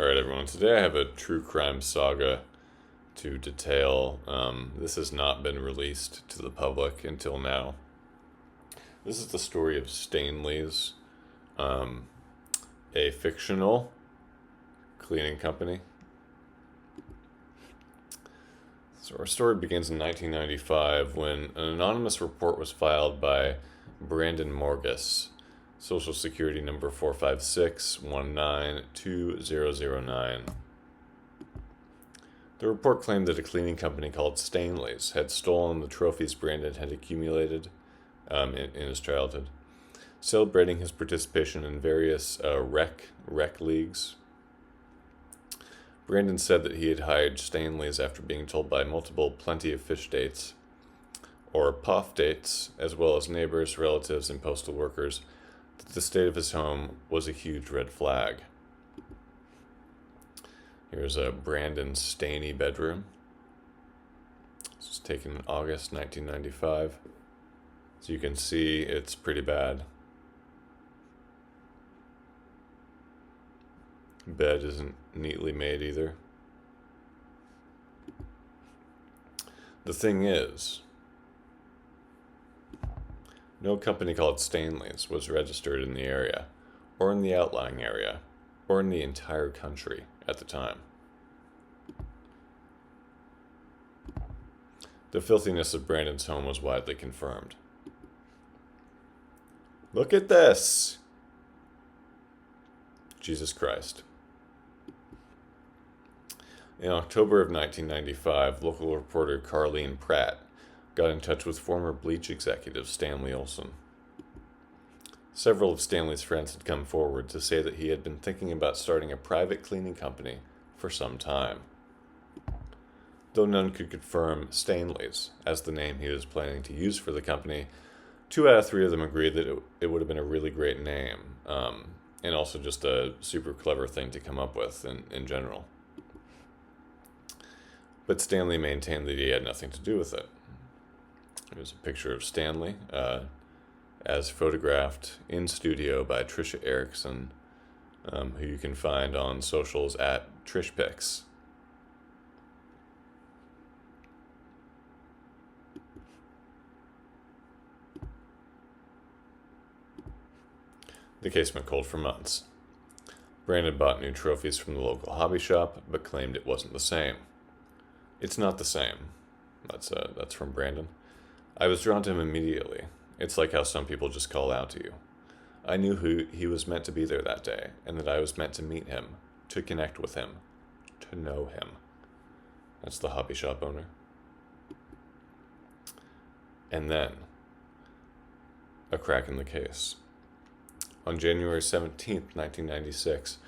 Alright, everyone. Today I have a true crime saga to detail. This has not been released to the public until now. This is the story of Stainley's, um, a fictional cleaning company. So our story begins in 1995 when an anonymous report was filed by Brandon Morgus, Social Security number 456192009. The report claimed that a cleaning company called Stainley's had stolen the trophies Brandon had accumulated in his childhood, celebrating his participation in various rec leagues. Brandon said that he had hired Stainley's after being told by multiple Plenty of Fish dates, or POF dates, as well as neighbors, relatives, and postal workers, that the state of his home was a huge red flag. Here's a Brandon Stainey bedroom. This was taken in August 1995. As you can see, it's pretty bad. Bed isn't neatly made either. The thing is, no company called Stainley's was registered in the area, or in the outlying area, or in the entire country at the time. The filthiness of Brandon's home was widely confirmed. Look at this! Jesus Christ. In October of 1995, local reporter Carlene Pratt got in touch with former Bleach executive Stanley Olson. Several of Stanley's friends had come forward to say that he had been thinking about starting a private cleaning company for some time. Though none could confirm Stainley's as the name he was planning to use for the company, 2 out of 3 of them agreed that it would have been a really great name, and also just a super clever thing to come up with in general. But Stanley maintained that he had nothing to do with it. Here's a picture of Stanley, as photographed in studio by Trisha Erickson, who you can find on socials at TrishPics. The case went cold for months. Brandon bought new trophies from the local hobby shop, but claimed it wasn't the same. It's not the same. That's from Brandon. I was drawn to him immediately. It's like how some people just call out to you. I knew he was meant to be there that day, and that I was meant to meet him, to connect with him, to know him. That's the hobby shop owner. And then, a crack in the case. On January 17th, 1996,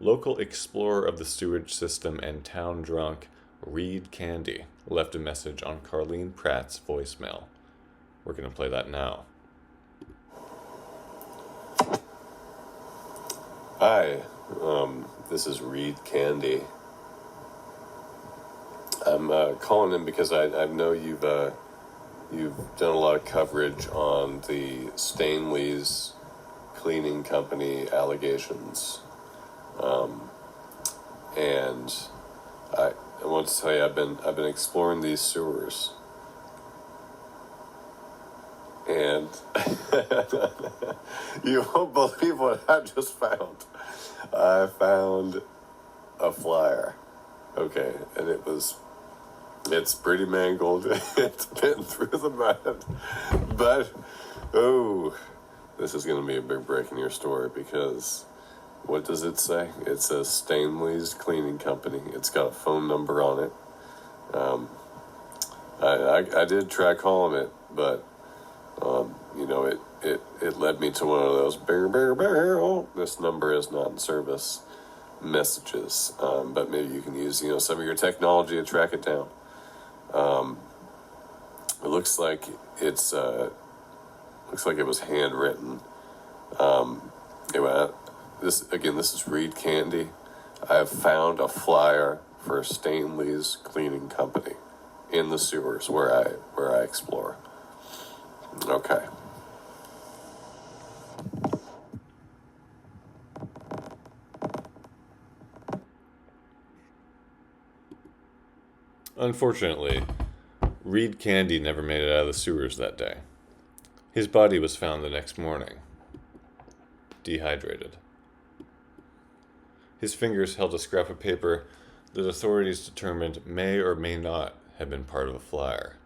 local explorer of the sewage system and town drunk Reed Candy left a message on Carlene Pratt's voicemail. We're going to play that now. Hi, this is Reed Candy. I'm calling in because I know you've done a lot of coverage on the Stainley's cleaning company allegations, and I want to tell you I've been exploring these sewers, and you won't believe what I just found. I found a flyer, okay, and it's pretty mangled. It's been through the mud, but this is going to be a big break in your story, because what does it say? It says Stainley's Cleaning Company. It's got a phone number on it. I did try calling it, but it led me to one of those this number is not in service messages. But maybe you can use some of your technology to track it down. It looks like it was handwritten. Anyway, this is Reed Candy. I have found a flyer for Stainley's Cleaning Company in the sewers where I explore. Okay. Unfortunately, Reed Candy never made it out of the sewers that day. His body was found the next morning, dehydrated. His fingers held a scrap of paper that authorities determined may or may not have been part of a flyer.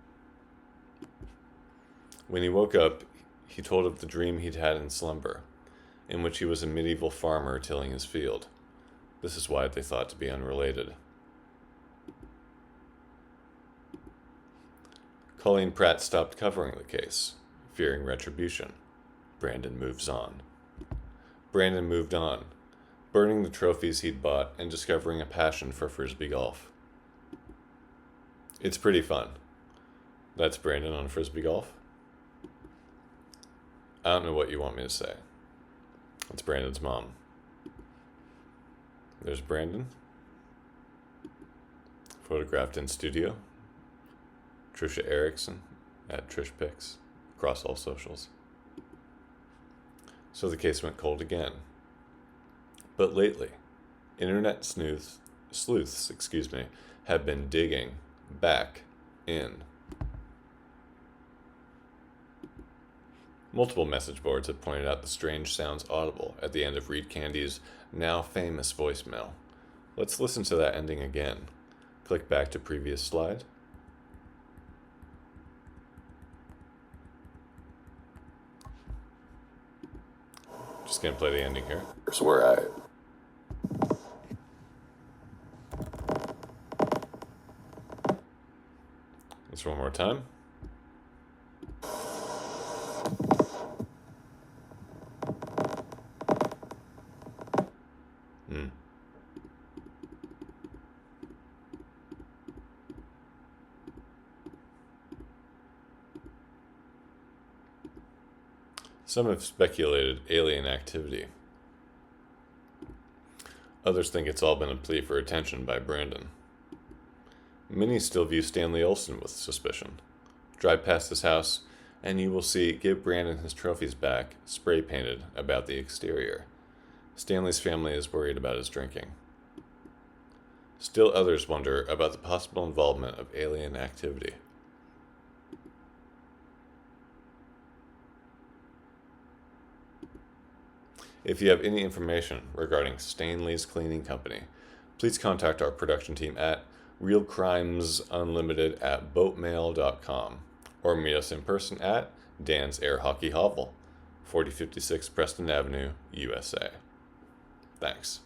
When he woke up, he told of the dream he'd had in slumber, in which he was a medieval farmer tilling his field. This is why they thought to be unrelated. Colleen Pratt stopped covering the case, fearing retribution. Brandon moves on. Brandon moved on, burning the trophies he'd bought and discovering a passion for frisbee golf. It's pretty fun. That's Brandon on frisbee golf. I don't know what you want me to say. It's Brandon's mom. There's Brandon. Photographed in studio. Trisha Erickson at Trish Picks across all socials. So the case went cold again. But lately, internet sleuths, have been digging back in. Multiple message boards have pointed out the strange sounds audible at the end of Reed Candy's now famous voicemail. Let's listen to that ending again. Click back to previous slide. Just gonna play the ending here. Here's where I. Let's one more time. Some have speculated alien activity. Others think it's all been a plea for attention by Brandon. Many still view Stainley Olson with suspicion. Drive past his house, and you will see "Give Brandon his trophies back" spray painted about the exterior. Stanley's family is worried about his drinking. Still others wonder about the possible involvement of alien activity. If you have any information regarding Stainley's Cleaning Company, please contact our production team at realcrimesunlimited@boatmail.com or meet us in person at Dan's Air Hockey Hovel, 4056 Preston Avenue, USA. Thanks.